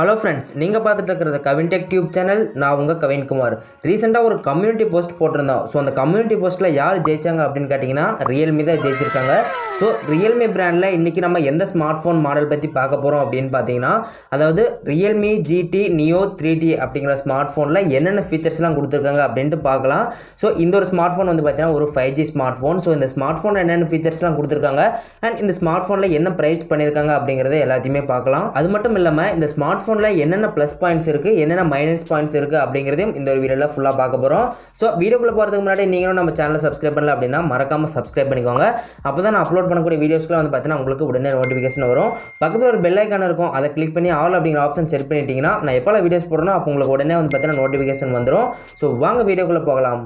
Hello friends, நீங்கள் பார்த்துட்டு இருக்கிறது கவின் டெக் டியூப் சேனல். நான் உங்கள் கவின் குமார். ரீசெண்டாக ஒரு கம்யூனிட்டி போஸ்ட் போட்டிருந்தோம். ஸோ அந்த கம்யூனிட்டி போஸ்ட்டில் யார் ஜெயிச்சாங்க அப்படின்னு கேட்டிங்கன்னா ரியல்மி தான் ஜெயிச்சிருக்காங்க. ஸோ ரியல்மி பிராண்டில் இன்றைக்கி நம்ம எந்த ஸ்மார்ட் ஃபோன் மாடல் பற்றி பார்க்க போகிறோம் அப்படின்னு பார்த்தீங்கன்னா, அதாவது Realme GT Neo 3T அப்படிங்கிற ஸ்மார்ட் ஃபோனில் என்னென்ன ஃபீச்சர்ஸ்லாம் கொடுத்துருக்காங்க அப்படின்ட்டு பார்க்கலாம். ஸோ இந்த ஒரு ஸ்மார்ட் ஃபோன் வந்து பார்த்தீங்கன்னா ஒரு 5G ஸ்மார்ட் ஃபோன். ஸோ இந்த ஸ்மார்ட் ஃபோனில் என்னென்ன ஃபீச்சர்ஸ்லாம் கொடுத்துருக்காங்க அண்ட் இந்த ஸ்மார்ட் ஃபோனில் என்ன ப்ரைஸ் பண்ணியிருக்காங்க அப்படிங்கிறத எல்லாத்தையுமே பார்க்கலாம். அது மட்டும் இல்லாமல் இந்த ஸ்மார்ட் ஃபோனில் என்னென்ன ப்ளஸ் பாயிண்ட்ஸ் இருக்குது, என்னென்ன மைனஸ் பாயிண்ட்ஸ் இருக்குது அப்படிங்கிறதையும் இந்த ஒரு வீடியோவில் ஃபுல்லாக பார்க்க போகிறோம். ஸோ வீடியோக்குள்ளே போகிறதுக்கு முன்னாடி நீங்களும் நம்ம சேனலை சப்ஸ்கிரைப் பண்ணல அப்படின்னா மறக்காமல் சப்ஸ்கிரைப் பண்ணிக்கோங்க. அப்போ தான் நான் அப்லோட் பண்ணக்கூடிய வீடியோஸ்க்குலாம் வந்து பார்த்தீங்கன்னா உங்களுக்கு உடனே நோட்டிஃபிகேஷன் வரும். பக்கத்தில் ஒரு பெல் ஐக்கான் இருக்கும், அதை கிளிக் பண்ணி ஆல் அப்படிங்கிற ஆப்ஷன் செட் பண்ணிட்டீங்கன்னா நான் எப்போ வீடியோஸ் போடுறேனோ அப்போ உங்களுக்கு உடனே வந்து பார்த்தீங்கன்னா நோட்டிஃபிகேஷன் வந்துடும். ஸோ வாங்க வீடியோக்குள்ளே போகலாம்.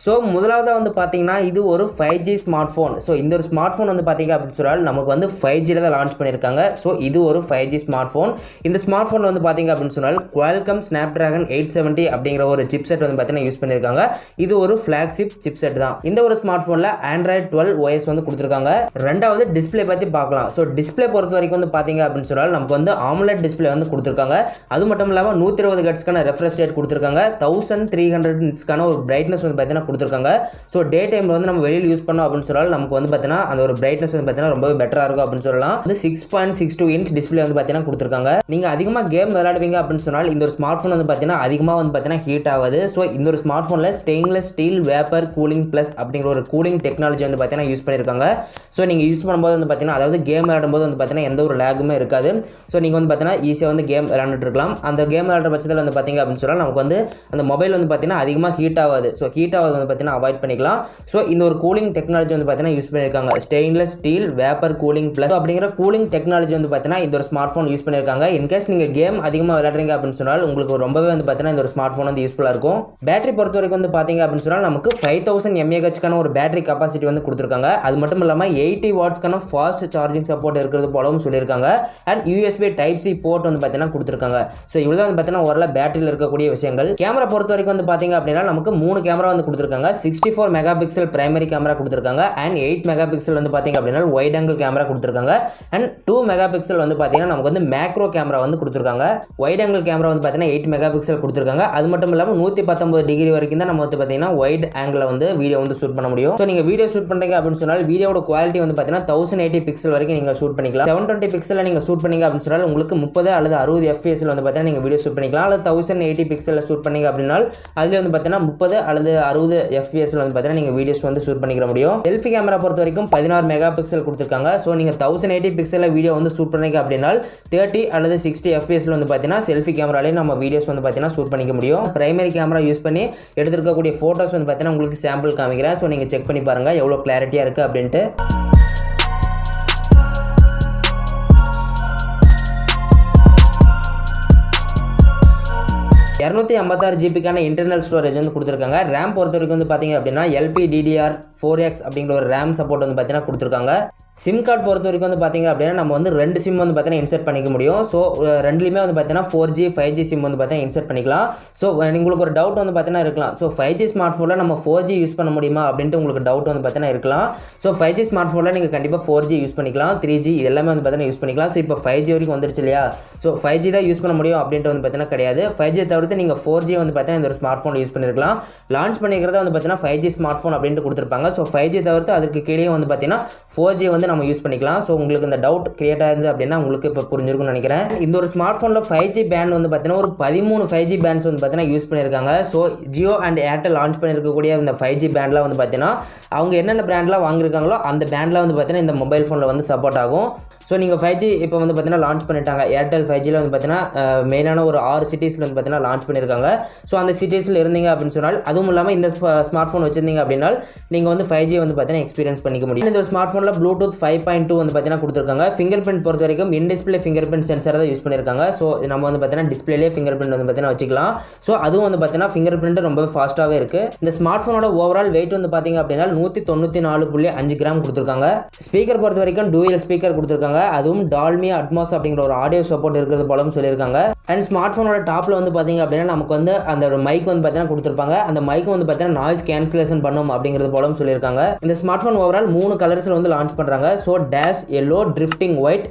ஸோ முதலாவதாக வந்து பார்த்தீங்கன்னா இது ஒரு 5G ஸ்மார்ட் ஃபோன். ஸோ இந்த ஒரு ஸ்மார்ட் ஃபோன் வந்து பார்த்தீங்க அப்படின்னு சொன்னால் நமக்கு வந்து 5Gயில் தான் லான்ச் பண்ணியிருக்காங்க. ஸோ இது ஒரு 5G ஸ்மார்ட் ஃபோன். இந்த ஸ்மார்ட் ஃபோன் வந்து பார்த்தீங்க அப்படின்னு சொன்னால் Qualcomm Snapdragon 870 அப்படிங்கிற ஒரு சிப்செட் வந்து பார்த்தீங்கன்னா யூஸ் பண்ணியிருக்காங்க. இது ஒரு ஃப்ளாக்ஷிப் சிப்செட் தான். இந்த ஒரு ஸ்மார்ட் ஃபோனில் Android 12 OS வந்து கொடுத்துருக்காங்க. ரெண்டாவது டிஸ்பிளே பற்றி பார்க்கலாம். ஸோ டிஸ்பிளே பொறுத்த வரைக்கும் வந்து பார்த்தீங்க அப்படின்னு சொன்னால் நமக்கு வந்து AMOLED டிஸ்பிளே வந்து கொடுத்துருக்காங்க. அது மட்டும் இல்லாமல் 120 ஹெர்ட்ஸ்க்கான ரெஃப்ரெஷ் ரேட் கொடுத்துருக்காங்க. 1300 நிட்ஸ்க்கான ஒரு பிரைட்னஸ் வந்து பார்த்தீங்கன்னா கொடுத்துருக்காங்க. ஸோ டே டைமில் வந்து நம்ம வெளியில் யூஸ் பண்ணோம் அப்படின்னு சொன்னால் நமக்கு வந்து பார்த்தீங்கன்னா அந்த ஒரு பிரைட்னஸ் வந்து பார்த்தீங்கன்னா ரொம்பவே பெட்டராக இருக்கும் அப்படின்னு சொல்லலாம். வந்து 6.62 இன்ச் டிஸ்பிளே வந்து பார்த்தீங்கன்னா கொடுத்துருக்காங்க. நீங்கள் அதிகமாக கேம் விளையாடுவீங்க அப்படின்னு சொன்னால் இந்த ஒரு ஸ்மார்ட் ஃபோன் வந்து பார்த்தீங்கன்னா அதிகமாக வந்து பார்த்தீங்கன்னா ஹீட் ஆகுது. ஸோ இந்த ஒரு ஸ்மார்ட் ஃபோனில் stainless steel vapour cooling plus அப்படிங்கிற ஒரு கூலிங் டெக்னாலஜி வந்து பார்த்தீங்கன்னா யூஸ் பண்ணியிருக்காங்க. ஸோ நீங்கள் யூஸ் பண்ணும்போது வந்து பார்த்தீங்கன்னா அதாவது கேம் விளையாடும்போது வந்து பார்த்தீங்கன்னா எந்த ஒரு லேகுமே இருக்காது. ஸோ நீங்கள் வந்து பார்த்தீங்கன்னா ஈஸியாக வந்து கேம் விளையாண்டுட்டு இருக்கலாம். அந்த கேம் விளையாடுற பட்சத்தில் வந்து பார்த்தீங்க அப்படின்னு சொன்னால் நமக்கு வந்து அந்த மொபைல் வந்து பார்த்தீங்கன்னா அதிகமாக ஹீட் ஆகாது. ஸோ ஹீட் ஆகாது வந்து பார்த்தீங்கன்னா அவாய்ட் பண்ணிக்கலாம். ஸோ இந்த ஒரு கூலிங் டெக்னாலஜி வந்து பார்த்தீங்கன்னா யூஸ் பண்ணியிருக்காங்க. Stainless steel vapour cooling plus அப்படிங்கிற கூலிங் டெக்னாலஜி வந்து பார்த்தீங்கன்னா இந்த ஒரு ஸ்மார்ட் ஃபோன் யூஸ் பண்ணியிருக்காங்க. இன்கேஸ் நீங்கள் கேம் அதிகமாக விளையாடுறீங்க அப்படின்னு சொன்னால் உங்களுக்கு ரொம்பவே வந்து பார்த்தீங்கன்னா இந்த ஒரு ஸ்மார்ட் ஃபோன் வந்து யூஸ்ஃபுல்லாக இருக்கும். பேட்டரி பொறுத்த வரைக்கும் வந்து பார்த்தீங்க அப்படின்னு சொன்னால் நமக்கு 5000 mAh ஒரு பேட்டரி கெப்பாசிட்டி வந்து கொடுத்துருக்காங்க. அது மட்டும் இல்லாமல் 80 வாட்ஸ்க்கான ஃபாஸ்ட் சார்ஜிங் சப்போர்ட் இருக்கிறது போலவும் சொல்லியிருக்காங்க. And USB Type C port வந்து பார்த்தீங்கன்னா கொடுத்துருக்காங்க. ஸோ இவ்வளோ வந்து பார்த்தீங்கன்னா ஓரளவு பேட்டரியில் இருக்கக்கூடிய விஷயங்கள். கேமரா பொறுத்த வரைக்கும் வந்து பார்த்தீங்க அப்படின்னா நமக்கு 3 கேமரா வந்து கொடுத்துருக்காங்க. 64 மெகாபிக்சல் பிரைமரி கேமரா கொடுத்துருக்காங்க. அண்ட் 8 மெகாபிக்சல் வந்து பார்த்தீங்க அப்படின்னா வைட் ஆங்கிள் கேமரா கொடுத்துருக்காங்க. அண்ட் 2 மெகாபிக்சல் வந்து பார்த்தீங்கன்னா நமக்கு வந்து மேக்ரோ கேமரா வந்து கொடுத்துருக்காங்க. வைட் ஆங்கிள் கேமரா வந்து பார்த்தீங்கன்னா 8 மெகாபிக்சல் கொடுத்துருக்காங்க. அது மட்டும் இல்லாமல் 119 டிகிரி வரைக்கும் தான் நம்ம வந்து பார்த்தீங்கன்னா வைட் ஆங்கிள் வந்து வீடியோ வந்து ஷூட் பண்ண முடியும். ஸோ நீங்கள் வீடியோ ஷூட் பண்ணுறீங்க அப்படின்னு சொன்னால் வீடியோட குவாலிட்டி வந்து பார்த்தீங்கன்னா 1080 பிக்சல் வரைக்கும் நீங்கள் ஷூட் பண்ணிக்கலாம். 720 பிக்சலில் நீங்கள் ஷூட் பண்ணீங்க அப்படின்னு சொன்னால் உங்களுக்கு 30 அல்லது 60 FPS வந்து பார்த்தீங்கன்னா நீங்கள் வீடியோ ஷூட் பண்ணிக்கலாம். அல்லது 1080 பிக்சலில் ஷூட் பண்ணீங்க அப்படின்னா அதில் வந்து பார்த்தீங்கன்னா 30 அல்லது 60 FPS வந்து பார்த்தீங்கன்னா நீங்கள் வீடியோஸ் வந்து ஷூட் பண்ணிக்க முடியும். செல்ஃபி கேமரா பொறுத்த வரைக்கும் 16 மெகா பிக்சல் கொடுத்துருக்காங்க. ஸோ நீங்கள் 1080 பிக்சலில் வீடியோ வந்து ஷூட் பண்ணீங்க அப்படின்னா 30 அல்லது 60 FPS வந்து பார்த்தீங்கன்னா செல்ஃபி கேமராலே நம்ம வீடியோஸ் வந்து பார்த்தீங்கன்னா ஷூட் பண்ணிக்க முடியும். பிரைமரி கேமரா யூஸ் பண்ணி எடுத்துருக்கக்கூடிய ஃபோட்டோஸ் வந்து பார்த்தீங்கன்னா உங்களுக்கு சாம்பிள் காமிக்கிறேன். ஸோ நீங்கள் செக் பண்ணி பாருங்கள் எவ்வளோ கிளாரிட்டியாக இருக்குது அப்படின்ட்டு. GB இன்டர்னல் ஸ்டோரேஜ் வந்து கொடுத்துருக்காங்க. ரேம் பொறுத்த வரைக்கும் வந்து பார்த்தீங்க அப்படின்னா LPDDR4X அப்படிங்கிற ஒரு ரேம் சப்போர்ட் வந்து பார்த்தீங்கன்னா கொடுத்துருக்காங்க. சிம் கார்டு பொறுத்த வரைக்கும் வந்து பார்த்தீங்க அப்படின்னா நம்ம வந்து 2 சிம் வந்து பார்த்தீங்கன்னா இன்சர்ட் பண்ணிக்க முடியும். ஸோ ரெண்டுலேயுமே வந்து பார்த்தீங்கன்னா 4G 5G சிம் வந்து பார்த்தீங்கன்னா இன்சர்ட் பண்ணிக்கலாம். ஸோ உங்களுக்கு ஒரு டவுட் வந்து பார்த்தீங்கன்னா இருக்கலாம், ஸோ 5G ஸ்மார்ட் ஃபோனில் நம்ம 4G யூஸ் பண்ண முடியுமா அப்படின்ட்டு உங்களுக்கு டவுட் வந்து பார்த்தீங்கன்னா இருக்கலாம். ஸோ 5G ஸ்மார்ட் ஃபோனில் நீங்கள் கண்டிப்பாக 4G யூஸ் பண்ணிக்கலாம், 3G இது எல்லாமே வந்து பார்த்தீங்கன்னா யூஸ் பண்ணிக்கலாம். ஸோ இப்போ 5G வரைக்கும் வந்துருச்சு இல்லையா, ஸோ 5G தான் யூஸ் பண்ண முடியும் அப்படின்ட்டு வந்து பார்த்தீங்கன்னா கிடையாது. 5G தவிர்த்து நீங்கள் 4G வந்து பார்த்தீங்கன்னா இந்த ஒரு ஸ்மார்ட் ஃபோன் யூஸ் பண்ணிருக்கலாம். லான்ச் பண்ணிக்கிறத வந்து பார்த்தீங்கன்னா 5G ஸ்மார்ட் ஃபோன் அப்படின்ட்டு கொடுத்துருப்பாங்க. ஸோ 5G தவிர்த்து அதுக்கு கீழே வந்து பார்த்தீங்கன்னா 4G வந்து நம்ம யூஸ் பண்ணிக்கலாம். ஸோ உங்களுக்கு இந்த டவுட் கிரியேட் ஆயிருது அப்படின்னா உங்களுக்கு இப்போ புரிஞ்சிருக்கும்னு நினைக்கிறேன். இந்த ஒரு ஸ்மார்ட் ஃபோனில் 5G பேண்ட் வந்து பார்த்தீங்கன்னா ஒரு 13 5G பேண்ட்ஸ் வந்து பார்த்தீங்கன்னா யூஸ் பண்ணியிருக்காங்க. So Jio and Airtel launch பண்ணியிருக்கக்கூடிய இந்த 5G பேண்ட்லாம் வந்து பார்த்தீங்கன்னா அவங்க என்னென்ன பிராண்ட்லாம் வாங்கியிருக்காங்களோ அந்த பேண்ட்லாம் வந்து பார்த்தீங்கன்னா இந்த மொபைல் ஃபோனில் வந்து சப்போர்ட் ஆகும். ஸோ நீங்கள் 5G இப்போ வந்து பார்த்தீங்கன்னா லான்ச் பண்ணிட்டாங்க. ஏர்டெல் 5Gயில் வந்து பார்த்தீங்கன்னா மெயினான ஒரு 6 சிட்டிஸில் வந்து பார்த்தீங்கன்னா லான்ச் பண்ணியிருக்காங்க. ஸோ அந்த சிட்டிஸில் இருந்தீங்க அப்படின்னு சொன்னால் அதுவும் இல்லாமல் இந்த ஸ்மார்ட் ஃபோன் வச்சிருந்தீங்க அப்படின்னா நீங்கள் வந்து 5G வந்து பார்த்தீங்கன்னா எக்ஸ்பீரியன்ஸ் பண்ணிக்க முடியும். இந்த ஸ்மார்ட் ஃபோனில் ப்ளூடூத் 5.2 வந்து பார்த்தீங்கன்னா கொடுத்துருக்காங்க. ஃபிங்கர் பிரிண்ட் பொறுத்த வரைக்கும் in display finger print sensor தான் யூஸ் பண்ணியிருக்காங்க. ஸோ நம்ம வந்து பார்த்தீங்கன்னா டிஸ்பிளேலேயே ஃபிங்கர் பிரிண்ட் வந்து பார்த்தீங்கன்னா வச்சுக்கலாம். ஸோ அதுவும் வந்து பார்த்தீங்கன்னா ஃபிங்கர் பிரிண்ட் ரொம்ப ஃபாஸ்ட்டாகவே இருக்குது. இந்த ஸ்மார்ட் ஃபோனோட ஓவரால் வெயிட் வந்து பார்த்தீங்க அப்படின்னா 194.5 கிராம் கொடுத்துருக்காங்க. ஸ்பீக்கர் பொறுத்த வரைக்கும் டூயல் ஸ்பீக்கர் கொடுத்துருக்காங்க. அதுவும் டால்மி அட்மாஸ் அப்படிங்கிற ஒரு ஆடியோ சப்போர்ட் இருக்கிறது போலவும் சொல்லியிருக்காங்க. அண்ட் ஸ்மார்ட் ஃபோனோட டாப்பில் வந்து பார்த்திங்க அப்படின்னா நமக்கு வந்து அந்த மைக் வந்து பார்த்தீங்கன்னா கொடுத்துருப்பாங்க. அந்த மைக்கும் வந்து பார்த்தீங்கன்னா நாய்ஸ் கேன்சலேஷன் பண்ணும் அப்படிங்கிறது போலவும் சொல்லியிருக்காங்க. இந்த ஸ்மார்ட் ஃபோன் ஓவரால் 3 கலர்ஸில் வந்து லான்ச் பண்ணுறாங்க. So dash, yellow, drifting white,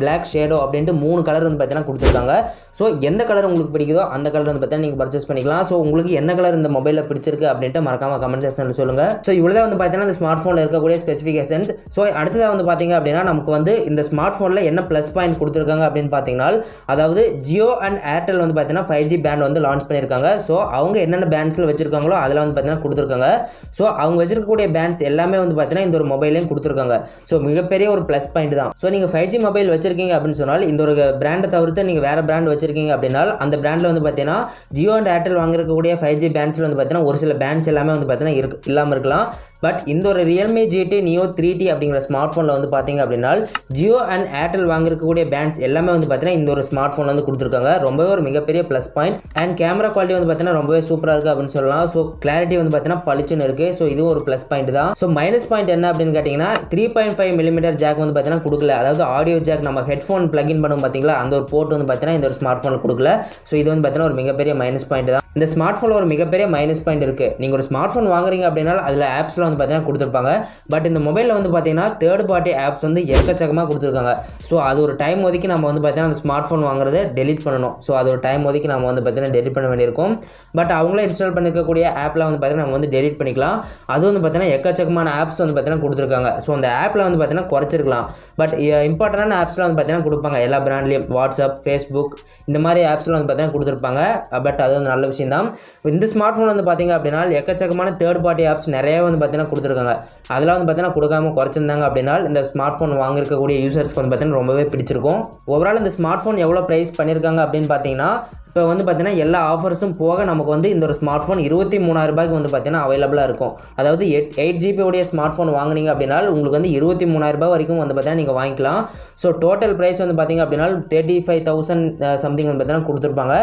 black shadow அப்படின்ட்டு 3 கலர் வந்து பார்த்தீங்கன்னா கொடுத்துருக்காங்க. ஸோ எந்த கலர் உங்களுக்கு பிடிக்குதோ அந்த கலர் வந்து பார்த்தீங்கன்னா நீங்கள் பர்ச்சேஸ் பண்ணிக்கலாம். ஸோ உங்களுக்கு என்ன கலர் இந்த மொபைலில் பிடிச்சிருக்கு அப்படின்ட்டு மறக்காம கமெண்ட் செக்ஷனில் சொல்லுங்கள். ஸோ இவ்வளோ வந்து பார்த்தீங்கன்னா இந்த ஸ்மார்ட் ஃபோனில் இருக்கக்கூடிய ஸ்பெசிஃபிகேஷன்ஸ். ஸோ அடுத்ததாக வந்து பார்த்தீங்க அப்படின்னா நமக்கு வந்து இந்த ஸ்மார்ட் ஃபோனில் என்ன ப்ளஸ் பாயிண்ட் கொடுத்துருக்காங்க அப்படின்னு பார்த்தீங்கன்னா, அதாவது ஜியோ அண்ட் ஏர்டெல் வந்து பார்த்தீங்கன்னா 5G பேண்ட் வந்து லான்ச் பண்ணியிருக்காங்க. ஸோ அவங்க என்னென்ன பேண்ட்ஸில் வச்சிருக்காங்களோ அதில் வந்து பார்த்தீங்கன்னா கொடுத்துருக்காங்க. ஸோ அவங்க வச்சிருக்கக்கூடிய பேண்ட்ஸ் எல்லாமே வந்து பார்த்தீங்கன்னா இந்த ஒரு மொபைலையும் கொடுத்துருக்காங்க. ஸோ மிகப்பெரிய ஒரு ப்ளஸ் பாயிண்ட் தான். ஸோ நீங்கள் 5G மொபைல் வச்சிருக்கீங்க அப்படின்னு சொன்னால் இந்த ஒரு பிராண்டை தவிர்த்து நீங்கள் வேறு பிராண்ட் வச்சிருக்கீங்க அப்படின்னா அந்த பிராண்டில் வந்து பார்த்தீங்கன்னா ஜியோ அண்ட் ஏர்டெல் வாங்கிருக்கக்கூடிய 5G பேண்ட்ஸில் வந்து பார்த்தீங்கன்னா ஒரு சில பேண்ட்ஸ் எல்லாமே வந்து பார்த்தீங்கன்னா இல்லாமல் இருக்கலாம். பட் இந்த ஒரு Realme GT Neo 3T அப்படிங்கிற ஸ்மார்ட் ஃபோனில் வந்து பார்த்தீங்க அப்படின்னா ஜியோ அண்ட் ஏர்டெல் வாங்கிருக்கக்கூடிய பேண்ட்ஸ் எல்லாமே வந்து பார்த்தீங்கன்னா இந்த ஒரு ஸ்மார்ட் ஃபோன் வந்து கொடுத்துருக்காங்க. ரொம்பவே ஒரு மிகப்பெரிய plus point. And camera quality வந்து பார்த்தீங்கன்னா ரொம்பவே சூப்பராக இருக்குது அப்படின்னு சொல்லலாம். ஸோ கிளாரிட்டி வந்து பார்த்தீங்கன்னா பளிச்சுன்னு இருக்குது. ஸோ இதுவும் ஒரு ப்ளஸ் பாயிண்ட் தான். ஸோ மைனஸ் பாயிண்ட் என்ன அப்படின்னு கேட்டிங்கன்னா 3.5mm ஜாக் வந்து பார்த்தீங்கன்னா கொடுக்கல. அதாவது ஆடியோ ஜாக் நம்ம ஹெட்ஃபோன் பிளக்இன் பண்ணும் பார்த்தீங்களா அந்த ஒரு போர்ட் வந்து பார்த்தீங்கன்னா இந்த ஒரு ஸ்மார்ட் ஃபோனில் கொடுக்கல. ஸோ இது வந்து பார்த்தீங்கன்னா ஒரு மிகப்பெரிய மைனஸ் பாயிண்ட் தான். இந்த ஸ்மார்ட் ஃபோனில் ஒரு மிகப்பெரிய மைனஸ் பாயிண்ட் இருக்குது. நீங்கள் ஒரு ஸ்மார்ட் ஃபோன் வாங்குறீங்க அப்படின்னா அதில் ஆப்ஸ்லாம் வந்து பார்த்தீங்கன்னா கொடுத்துருப்பாங்க. பட் இந்த மொபைலில் வந்து பார்த்தீங்கன்னா தேர்ட் பார்ட்டி ஆப்ஸ் வந்து எக்கச்சக்கமாக கொடுத்துருக்காங்க. ஸோ அது ஒரு டைம் ஒதுக்கி நம்ம வந்து பார்த்தீங்கன்னா அந்த ஸ்மார்ட் ஃபோன் வாங்குறதை டெலிட் பண்ணணும். ஸோ அது ஒரு டைம் ஒதுக்கி நம்ம வந்து பார்த்தீங்கன்னா டெலிட் பண்ண வேண்டியிருக்கும். பட் அவங்களே இன்ஸ்டால் பண்ணிருக்கக்கூடிய ஆப்லாம் வந்து பார்த்தீங்கன்னா நம்ம வந்து டெலிட் பண்ணிக்கலாம். அது வந்து பார்த்தீங்கன்னா எக்கச்சக்கமான ஆப்ஸ் வந்து பார்த்தீங்கன்னா கொடுத்துருக்காங்க. ஸோ அந்த ஆப்பில் வந்து பார்த்தீங்கன்னா குறைச்சிருக்கலாம். பட் இம்பார்ட்டண்டான ஆப்ஸ்லாம் வந்து பார்த்தீங்கன்னா கொடுப்பாங்க. எல்லா பிராண்ட்லேயும் வாட்ஸ்அப், ஃபேஸ்புக் இந்த மாதிரி ஆப்ஸ்லாம் வந்து பார்த்தீங்கன்னா கொடுத்துருப்பாங்க. பட் அது வந்து நல்ல விஷயம் தான். இந்த ஸ்மார்ட் ஃபோன் வந்து பார்த்தீங்க அப்படின்னா எக்கச்சக்கமான தேர்ட் பார்ட்டி ஆப்ஸ் நிறைய வந்து பார்த்தீங்கன்னா கொடுத்துருக்காங்க. அதெல்லாம் வந்து பார்த்தீங்கன்னா கொடுக்காம குறைச்சிருந்தாங்க அப்படின்னா இந்த ஸ்மார்ட் ஃபோன் வாங்கிருக்கக்கூடிய யூசர்ஸ்க்கு வந்து பார்த்தீங்கன்னா ரொம்பவே பிடிச்சிருக்கும். ஓவரால் இந்த ஸ்மார்ட் ஃபோன் எவ்வளோ ப்ரைஸ் பண்ணியிருக்காங்க அப்படின்னு பார்த்தீங்கன்னா இப்போ வந்து பார்த்தீங்கன்னா எல்லா ஆஃபர்ஸும் போக நமக்கு வந்து இந்த ஒரு ஸ்மார்ட் ஃபோன் 23,000 ரூபாய்க்கு வந்து பார்த்தீங்கன்னா அவைலபிளாக இருக்கும். அதாவது 8GB உடைய ஸ்மார்ட் ஃபோன் வாங்குனீங்க அப்படின்னா உங்களுக்கு வந்து 23,000 ரூபாய் வரைக்கும் வந்து பார்த்தீங்கன்னா நீங்கள் வாங்கிக்கலாம். ஸோ டோட்டல் ப்ரைஸ் வந்து பார்த்தீங்க அப்படின்னா 35,000 சம்திங் வந்து பார்த்தீங்கன்னா கொடுத்துருப்பாங்க.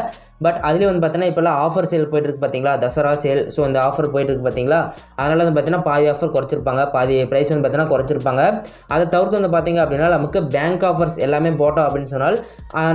பட் அதுலேயே வந்து பார்த்தீங்கன்னா இப்போல்லாம் ஆஃபர் சேல் போயிட்டு இருக்கு பார்த்தீங்களா, தசரா சேல். ஸோ இந்த ஆஃபர் போயிட்டு இருக்கு பார்த்தீங்களா, அதனால் வந்து பார்த்தீங்கன்னா பாதி ஆஃபர் குறைச்சிருப்பாங்க, பாதி ப்ரைஸ் வந்து பார்த்தீங்கன்னா குறைச்சிருப்பாங்க. அதை தவிர்த்து வந்து பார்த்தீங்க அப்படின்னா நமக்கு பேங்க் ஆஃபர்ஸ் எல்லாமே போட்டோம் அப்படின்னு சொன்னால்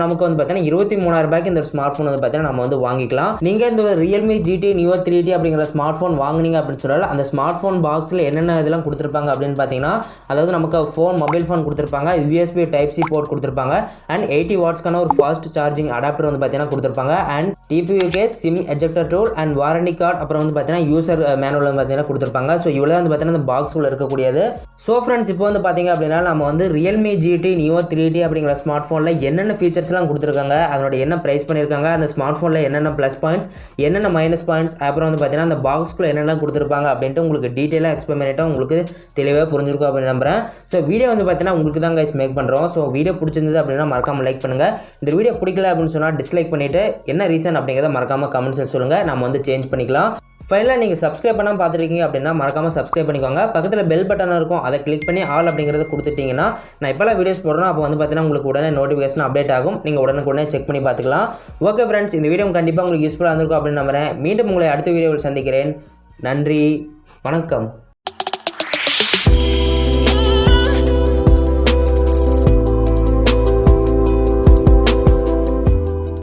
நமக்கு வந்து பார்த்தீங்கன்னா 23,000 ரூபாய்க்கு இந்த ஸ்மார்ட் ஃபோன் வந்து பார்த்தீங்கன்னா நம்ம வந்து வாங்கிக்கலாம். நீங்கள் இந்த Realme GT Neo 3T அப்படிங்கிற ஸ்மார்ட் ஃபோன் வாங்குனீங்க அப்படின்னு சொன்னால் அந்த ஸ்மார்ட் ஃபோன் பாக்ஸில் என்னென்ன இதெல்லாம் கொடுத்துருப்பாங்க அப்படின்னு பார்த்தீங்கன்னா, அதாவது நமக்கு மொபைல் ஃபோன் கொடுத்துருப்பாங்க, USB Type-C போர்ட் கொடுத்துருப்பாங்க, அண்ட் 80 வாட்ஸ்க்கான ஒரு ஃபாஸ்ட் சார்ஜிங் அடாப்டர் வந்து பார்த்தீங்கன்னா கொடுத்துருப்பாங்க, and TPU case, SIM ejector tool, and warranty card, அப்புறம் வந்து பார்த்தீங்கன்னா யூசர் மேனுவல் வந்து பார்த்தீங்கன்னா கொடுத்துருப்பாங்க. ஸோ இவ்வளோ வந்து பார்த்தீங்கன்னா இந்த பாக்ஸுக்குள்ள இருக்கக்கூடியது. ஸோ ஃப்ரெண்ட்ஸ் இப்போ வந்து பார்த்தீங்க அப்படின்னா நம்ம வந்து Realme GT Neo 3T அப்படிங்கிற ஸ்மார்ட் ஃபோனில் என்னென்ன ஃபீச்சர்ஸ்லாம் கொடுத்துருக்காங்க, அதனோட என்ன ப்ரைஸ் பண்ணியிருக்காங்க, அந்த ஸ்மார்ட் ஃபோனில் என்னென்ன ப்ளஸ் பாயிண்ட்ஸ், என்னென்ன மைனஸ் பாயிண்ட்ஸ், அப்புறம் வந்து பார்த்தீங்கன்னா அந்த பாக்ஸ்க்குள்ள என்னென்ன கொடுத்துருப்பாங்க அப்படின்ட்டு உங்களுக்கு டீட்டெயிலாக எக்ஸ்பிளைன் பண்ணிவிட்டு உங்களுக்கு தெளிவாக புரிஞ்சிருக்கும் அப்படின்னு நம்புறேன். ஸோ வீடியோ வந்து பார்த்தீங்கன்னா உங்களுக்கு தான் கைஸ் மேக் பண்ணுறோம். ஸோ வீடியோ பிடிச்சிருந்தது அப்படின்னா மறக்காமல் லைக் பண்ணுங்கள். இந்த வீடியோ பிடிக்கல அப்படின்னு சொன்னால் டிஸ்லைக் பண்ணிவிட்டு என்ன ரீசன் அப்படிங்கிறத மறக்காமல் கமெண்ட்ஸில் சொல்லுங்கள், நம்ம வந்து சேஞ்ச் பண்ணிக்கலாம். ஃபைனலாக நீங்கள் சப்ஸ்கிரைப் பண்ணாமல் பார்த்துருக்கீங்க அப்படின்னா மறக்காமல் சப்ஸ்கிரைப் பண்ணிக்கோங்க. பக்கத்தில் பெல் பட்டன் இருக்கும், அதை கிளிக் பண்ணி ஆல் அப்படிங்கிறத கொடுத்துட்டிங்கன்னா நான் இப்போலாம் வீடியோஸ் போடுறோம் அப்போ வந்து பார்த்தீங்கன்னா உங்களுக்கு உடனே நோட்டிஃபிகேஷன் அப்டேட் ஆகும். நீங்கள் உடனே செக் பண்ணி பார்த்துக்கலாம். ஓகே ஃப்ரெண்ட்ஸ், இந்த வீடியோ கண்டிப்பாக உங்களுக்கு யூஸ்ஃபுல்லாக இருந்திருக்கும் அப்படின்னு நம்புறேன். மீண்டும் உங்களை அடுத்த வீடியோவில் சந்திக்கிறேன். நன்றி, வணக்கம்.